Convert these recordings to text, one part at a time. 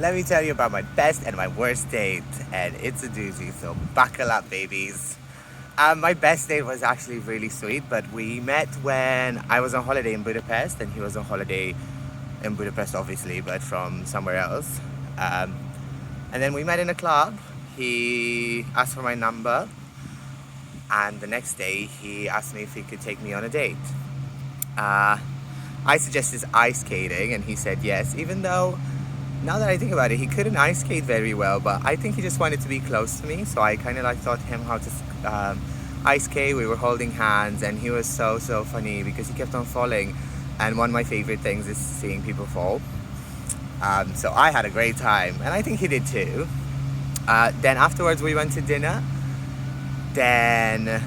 let me tell you about my best and my worst date, and it's a doozy, so buckle up, babies. My best date was actually really sweet, but we met when I was on holiday in Budapest, and he was on holiday in Budapest, obviously, but from somewhere else. Um, and then we met in a club. He asked for my number, and the next day he asked me if he could take me on a date. Uh, I suggested ice skating, and he said yes, even though now that I think about it, he couldn't ice skate very well, but I think he just wanted to be close to me, so I kind of like taught him how to ice skate. We were holding hands, and he was so funny because he kept on falling, and one of my favorite things is seeing people fall. So I had a great time, and I think he did too. Then afterwards we went to dinner, then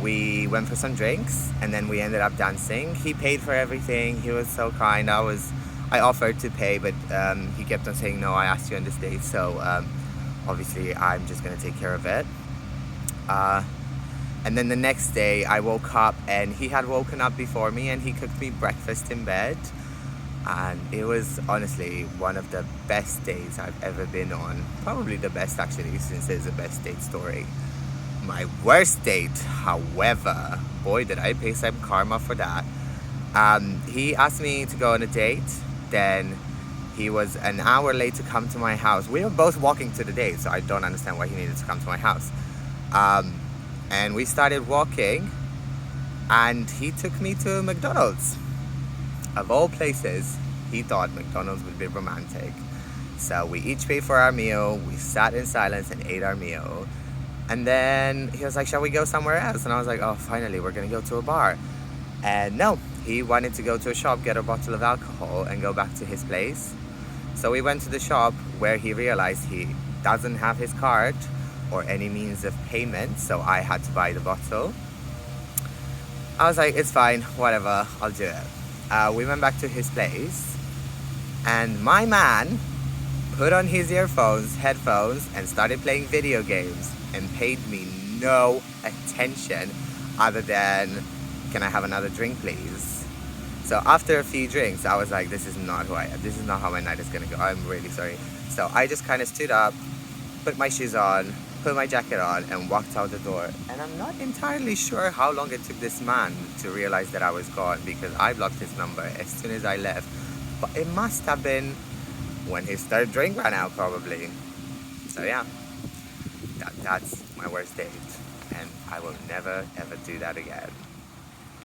we went for some drinks, and then we ended up dancing. He paid for everything. He was so kind. I offered to pay, but he kept on saying no. I asked you on this date, so obviously I'm just gonna take care of it. And then the next day I woke up, and he had woken up before me, and he cooked me breakfast in bed, and it was honestly one of the best days I've ever been on. Probably the best, actually, since it's a best date story. My worst date, however, boy, did I pay some karma for that. He asked me to go on a date. Then he was an hour late to come to my house. We were both walking to the date, so I don't understand why he needed to come to my house. And we started walking, and he took me to McDonald's. Of all places, he thought McDonald's would be romantic. So we each paid for our meal. We sat in silence and ate our meal. And then he was like, shall we go somewhere else? And I was like, oh, finally, we're gonna go to a bar. And no, he wanted to go to a shop, get a bottle of alcohol, and go back to his place. So we went to the shop, where he realized he doesn't have his card or any means of payment, so I had to buy the bottle. I was like, it's fine, whatever, I'll do it. We went back to his place, and my man put on his headphones, and started playing video games, and paid me no attention other than, can I have another drink, please? So after a few drinks, I was like, this is not how my night is gonna go. I'm really sorry. So I just kind of stood up, put my shoes on, put my jacket on, and walked out the door. And I'm not entirely sure how long it took this man to realize that I was gone, because I blocked his number as soon as I left. But it must have been when his third drink ran out, probably. So yeah, that's my worst date, and I will never ever do that again.